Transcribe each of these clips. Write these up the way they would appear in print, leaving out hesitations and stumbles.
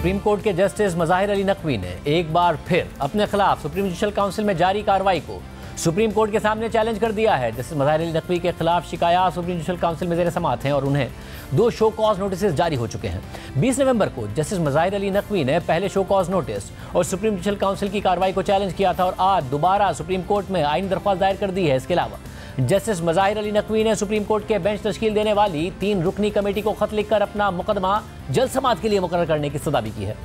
Supreme court के justice Mazahir Ali Naqvi ने एक बार फिर अपने खिलाफ सुप्रीम जुडिशल काउंसिल में जारी कार्रवाई को सुप्रीम कोर्ट के सामने चैलेंज कर दिया है। जस्टिस मज़ाहिर अली नकवी के खिलाफ शिकायत सुप्रीम जुडिशल काउंसिल में ज़ेर समाअत हैं और उन्हें 2 शो कॉज नोटिस जारी हो चुके हैं। 20 नवंबर को जस्टिस मज़ाहिर अली नकवी ने पहले शो कॉज नोटिस और सुप्रीम जुडिशल काउंसिल की कार्रवाई को चैलेंज किया था और आज दोबारा सुप्रीम कोर्ट में आईनी दरख्वास्त दायर कर दी है। इसके अलावा जस्टिस मज़ाहिर अली नकवी ने सुप्रीम कोर्ट के बेंच तश्कील देने वाली 3 रुकनी कमेटी को खत लिखकर अपना मुकदमा जल्द समाअत के लिए मुकर्रर करने की सदा भी की है।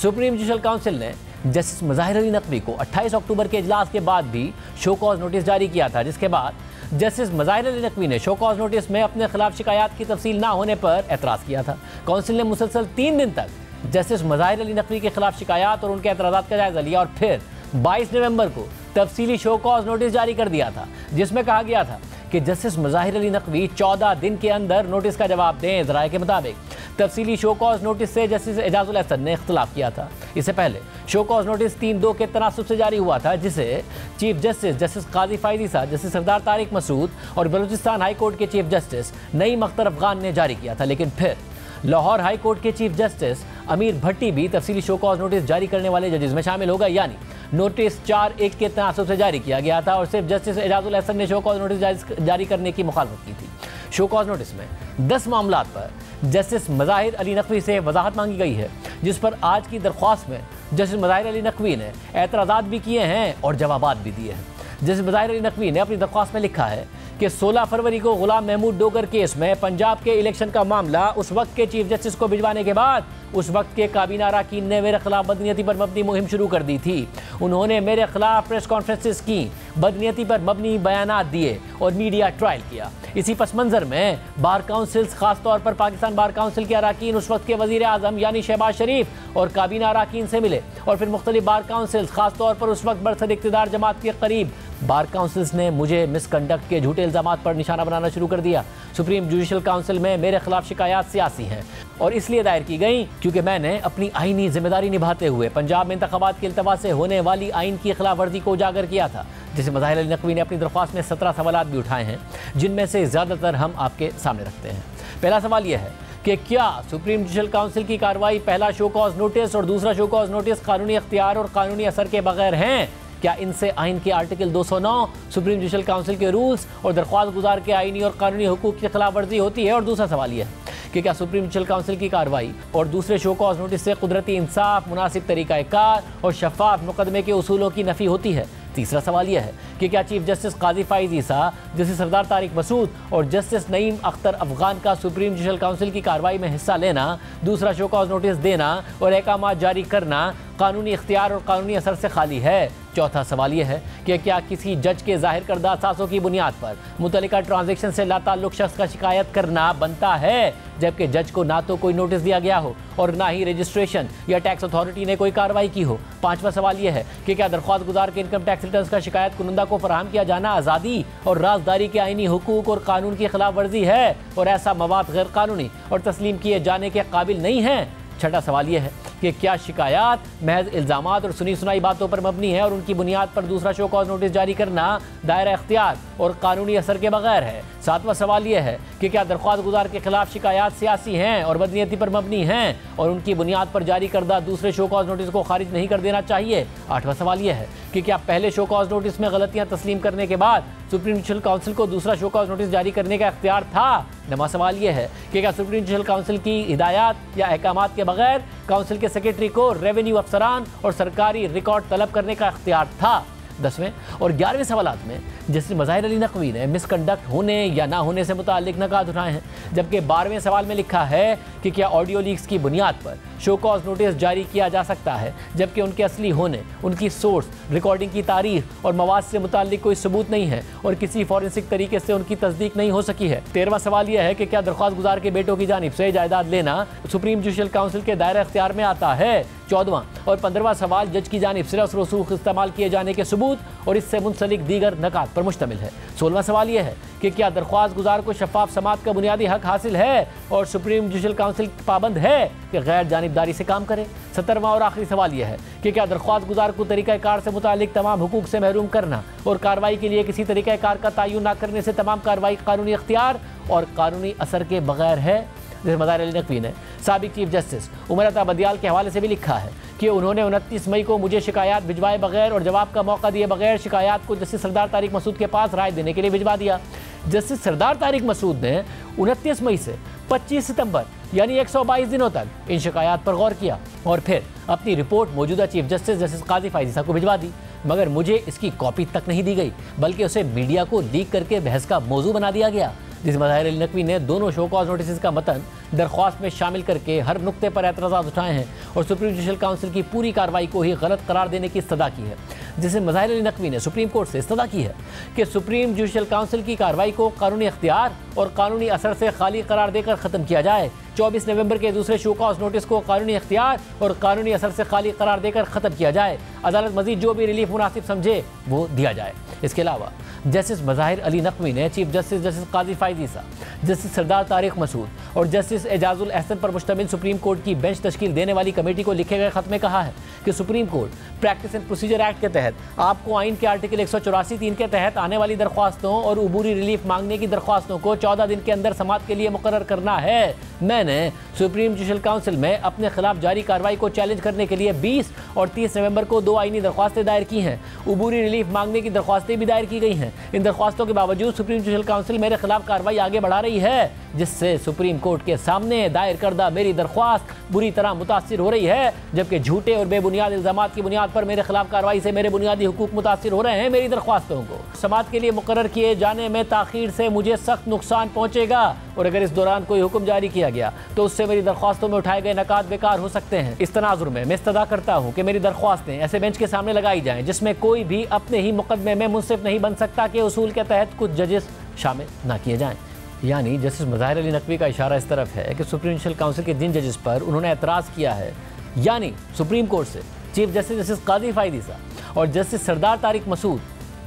सुप्रीम जुडिशल काउंसिल ने जस्टिस मज़ाहिर अली नकवी को 28 अक्टूबर के इजलास के बाद भी शो कॉज नोटिस जारी किया था, जिसके बाद जस्टिस मज़ाहिर अली नकवी ने शो कॉज नोटिस में अपने खिलाफ शिकायत की तफसील ना होने पर एतराज़ किया था। काउंसिल ने मुसलसल 3 दिन तक जस्टिस मज़ाहिर अली नकवी के खिलाफ शिकायत और उनके एतराज़ात का जायजा लिया और फिर 22 नवंबर को तफसीली शो कॉज नोटिस जारी कर दिया था, जिसमें कहा गया था कि जस्टिस मज़ाहिर अली नकवी 14 दिन के अंदर नोटिस का जवाब दें। ज़राए के मुताबिक तफसीली शो कॉज नोटिस से जस्टिस एजाजुल अहसन ने इख्तिलाफ किया था। इससे पहले शो कॉज नोटिस 3-2 के तनासुब से जारी हुआ था, जिसे चीफ जस्टिस जस्टिस काजी फाइज ईसा, जस्टिस सरदार तारिक मसूद और बलूचिस्तान हाई कोर्ट के चीफ जस्टिस नईम अख्तर अफगान ने जारी किया था। लेकिन फिर लाहौर हाई कोर्ट के चीफ जस्टिस अमीर भट्टी भी तफसीली शो कॉज नोटिस जारी करने वाले जजेस में शामिल हो गए, यानी नोटिस 4-1 के तनासुब से जारी किया गया था और सिर्फ जस्टिस एजाजुल अहसन ने शो कॉज नोटिस जारी करने की मुखालफत की थी। शो कॉज नोटिस में 10 मामलात पर जस्टिस मज़ाहिर अली नकवी से वजाहत मांगी गई है, जिस पर आज की दरख्वास्त में जस्टिस मज़ाहिर अली नकवी ने एतराज़ात भी किए हैं और जवाबात भी दिए हैं। जस्टिस मज़ाहिर अली नकवी ने अपनी दरख्वास्त में लिखा है कि 16 फरवरी को गुलाम महमूद डोगर केस में पंजाब के इलेक्शन का मामला उस वक्त के चीफ जस्टिस को भिजवाने के बाद उस वक्त के काबीना अरकान ने मेरे खिलाफ बदनीयती पर मबनी मुहिम शुरू कर दी थी। उन्होंने मेरे खिलाफ प्रेस कॉन्फ्रेंसेस की, बदनीयती पर मबनी बयानात दिए और मीडिया ट्रायल किया। इसी पस मंज़र में बार काउंसिल्स, खासतौर पर पाकिस्तान बार काउंसिल के अरकान उस वक्त के वज़ीर आज़म यानी शहबाज शरीफ और काबीना अरकान से मिले और फिर मुख्तलिफ बार काउंसिल्स, खासतौर पर उस वक्त बरसर इक़्तिदार जमात के करीब बार काउंसिल्स ने मुझे मिसकंडक्ट के झूठे इल्ज़ामात पर निशाना बनाना शुरू कर दिया। सुप्रीम जुडिशल काउंसिल में मेरे खिलाफ शिकायत सियासी हैं और इसलिए दायर की गई क्योंकि मैंने अपनी आईनी जिम्मेदारी निभाते हुए पंजाब में इंतखाबात के इल्तवा से होने वाली आइन की खिलाफ वर्जी को उजागर किया था। जिसे मज़ाहिर अली नकवी ने अपनी दरख्वास्त में 17 सवालात भी उठाए हैं, जिनमें से ज़्यादातर हम आपके सामने रखते हैं। पहला सवाल यह है कि क्या सुप्रीम जुडिशल काउंसिल की कार्रवाई पहला शो कॉज नोटिस और दूसरा शो कॉज नोटिस कानूनी अख्तियार और कानूनी असर के बगैर हैं? क्या इनसे आइन के आर्टिकल 209, सुप्रीम जुडिशल काउंसिल के रूल्स और दरख्वास्त गुजार के आइनी और कानूनी हुकूक की खिलाफ वर्जी होती है? और दूसरा सवाल यह है कि क्या सुप्रीम जुडिशल काउंसिल की कार्रवाई और दूसरे शो कॉज नोटिस से कुदरती इंसाफ, मुनासिब तरीक़ाकार और शफाफ मुकदमे के उसूलों की नफ़ी होती है? तीसरा सवाल यह है कि क्या चीफ जस्टिस काजी फाइज ईसा, जस्टिस सरदार तारिक मसूद और जस्टिस नईम अख्तर अफगान का सुप्रीम जुडिशल काउंसिल की कार्रवाई में हिस्सा लेना, दूसरा शो कॉज नोटिस देना और अहकामात जारी करना कानूनी इख्तियार और कानूनी असर से खाली है? चौथा सवाल यह है कि क्या किसी जज के जाहिर करदा असासों की बुनियाद पर मुतल्लिका ट्रांजैक्शन से लाताल्लुक शख्स का शिकायत करना बनता है, जबकि जज को ना तो कोई नोटिस दिया गया हो और ना ही रजिस्ट्रेशन या टैक्स अथॉरिटी ने कोई कार्रवाई की हो? पांचवा सवाल यह है कि क्या दरख्वास्त गुजार के इनकम टैक्स रिटर्न का शिकायत कुनंदा को फराहम किया जाना आज़ादी और राजदारी के आइनी हुकूक और कानून की खिलाफ वर्जी है और ऐसा मवाद गैर कानूनी और तस्लीम किए जाने के काबिल नहीं है? छठा सवाल यह है कि क्या शिकायत महज इल्ज़ामात और सुनी सुनाई बातों पर मबनी है और उनकी बुनियाद पर दूसरा शो कॉज नोटिस जारी करना दायरा इख्तियार और कानूनी असर के बगैर है? सातवां सवाल यह है कि क्या दरख्वास्त गुजार के खिलाफ शिकायत सियासी हैं और बदनीयती पर मबनी हैं और उनकी बुनियाद पर जारी करदा दूसरे शो कॉज नोटिस को खारिज नहीं कर देना चाहिए? आठवां सवाल यह है कि क्या पहले शो कॉज नोटिस में गलतियां तस्लीम करने के बाद सुप्रीम जुडिशल काउंसिल को दूसरा शो कॉज नोटिस जारी करने का इख्तियार था? नवा सवाल यह है कि क्या सुप्रीम जुडिशल काउंसिल की हिदायत या अहकामात के बगैर काउंसिल के सेक्रेटरी को रेवेन्यू अफसरान और सरकारी रिकॉर्ड तलब करने का इख्तियार था? 10वें और 11वें सवालात में जस्टिस मज़ाहिर अली नकवी ने मिसकंडक्ट होने या ना होने से मुताल्लिक नकात उठाए हैं, जबकि 12वें सवाल में लिखा है कि क्या ऑडियो लीक्स की बुनियाद पर शो कॉज नोटिस जारी किया जा सकता है, जबकि उनके असली होने, उनकी सोर्स, रिकॉर्डिंग की तारीख और मवाद से मुताल्लिक कोई सबूत नहीं है और किसी फॉरेंसिक तरीके से उनकी तस्दीक नहीं हो सकी है? 13वां सवाल यह है कि क्या दरख्वास्त गुजार के बेटों की जानिब से जायदाद लेना सुप्रीम जुडिशल काउंसिल के दायरा इख्तियार में आता है? 14वां और 15वां सवाल जज की जानिब से रसूख इस्तेमाल किए जाने के सबूत और इससे मुंसलिक दीगर नकात पर मुश्तमिल है। 16वां सवाल यह है कि क्या दरख्वास्त गुजार को शफाफ समात का बुनियादी हक हासिल है और सुप्रीम जुडिशल काउंसिल पाबंद है कि गैर जानिबदारी से काम करे? 17वां और आखिरी सवाल यह है कि क्या दरख्वास्त गुजार को तरीक़ाकार से मुतालिक तमाम हुकूक से महरूम करना और कार्रवाई के लिए किसी तरीक़ाकार का तयन न करने से तमाम कार्रवाई कानूनी अख्तियार और कानूनी असर के बगैर है? जैसे मज़ाहिर अली नकवी ने साबिक चीफ जस्टिस उमर अता बदियाल के हवाले से भी लिखा है कि उन्होंने 29 मई को मुझे शिकायत भिजवाए बगैर और जवाब का मौका दिए बगैर शिकायत को जस्टिस सरदार तारिक मसूद के पास राय देने के लिए भिजवा दिया। जस्टिस सरदार तारिक मसूद ने 29 मई से 25 सितंबर यानी 122 दिनों तक इन शिकायत पर गौर किया और फिर अपनी रिपोर्ट मौजूदा चीफ जस्टिस जस्टिस काजी फायजी साहब को भिजवा दी, मगर मुझे इसकी कॉपी तक नहीं दी गई, बल्कि उसे मीडिया को लीक करके बहस का मौजू बना दिया गया। जिस मज़ाहिर अली नकवी ने दोनों शो कॉज नोटिस का मतन दरख्वास्त में शामिल करके हर नुक्ते पर एतराज़ात उठाए हैं और सुप्रीम जुडिशल काउंसिल की पूरी कार्रवाई को ही गलत करार देने की इस्तदा की है। जिसे मज़ाहिर अली नकवी ने सुप्रीम कोर्ट से इस्तदा की है कि सुप्रीम जुडिशल काउंसिल की कार्रवाई को कानूनी इख्तियार और कानूनी असर से खाली करार देकर ख़त्म किया जाए। 24 नवंबर के दूसरे शो कॉज नोटिस को कानूनी इख्तियार और कानूनी असर से खाली करार देकर ख़त्म किया जाए। अदालत मजीद जो भी रिलीफ मुनासिब समझे वो दिया जाए। इसके अलावा जस्टिस मज़ाहिर अली नकवी ने चीफ जस्टिस जस्टिस काजी फायजी साहब, जस्टिस सरदार तारिक मसूद और जस्टिस एजाजुल एहसन पर मुश्तमिल सुप्रीम कोर्ट की बेंच तश्कील देने वाली कमेटी को लिखे गए खत में कहा है कि supreme court practice and procedure act के तहत आपको आइन के आर्टिकल 184(3) के तहत आने वाली दरख्वास्तों और उबूरी रिलीफ मांगने की दरख्वास्तों को 14 दिन के अंदर समाअत के लिए मुकर्रर करना है। मैंने सुप्रीम जुडिशल काउंसिल में अपने खिलाफ जारी कार्रवाई को चैलेंज करने के लिए 20 और 30 नवंबर को 2 आईनी दरख्वास्तें दायर की हैं। उबूरी रिलीफ मांगने की दरख्वास्तें भी दायर की गई हैं। इन दरख्वास्तों के बावजूद सुप्रीम जुडिशल काउंसिल मेरे खिलाफ कार्रवाई आगे बढ़ा रही है, जिससे सुप्रीम कोर्ट के सामने दायर करदा मेरी दरख्वास्त बुरी तरह मुतासिर हो रही है, जबकि झूठे और बेबुनियाद इल्जामात की बुनियाद पर मेरे खिलाफ कार्रवाई से मेरे बुनियादी हुकूक मुतासिर हो रहे हैं। मेरी दरख्वास्तों को समाअत के लिए मुकर्रर किए जाने में ताखीर से मुझे सख्त नुकसान पहुंचेगा और अगर इस दौरान कोई हुक्म जारी किया गया तो उससे मेरी दरख्वास्तों में उठाए गए नकात बेकार हो सकते हैं। इस तनाजुर में मैं इस्तदा करता हूँ कि मेरी दरख्वास्तें ऐसे बेंच के सामने लगाई जाएं जिसमें कोई भी अपने ही मुकदमे में मुंसिफ नहीं बन सकता कि उसूल के तहत कुछ जजेस शामिल ना किए जाएं। यानी जस्टिस मज़ाहिर अली नकवी का इशारा इस तरफ है कि सुप्रीम जुडिशल काउंसिल के जिन जजेस पर उन्होंने एतराज़ किया है, यानी सुप्रीम कोर्ट से चीफ जस्टिस जस्टिस काजी फायदी साहब और जस्टिस सरदार तारिक मसूद,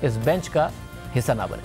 इस बेंच का हिस्सा ना बने।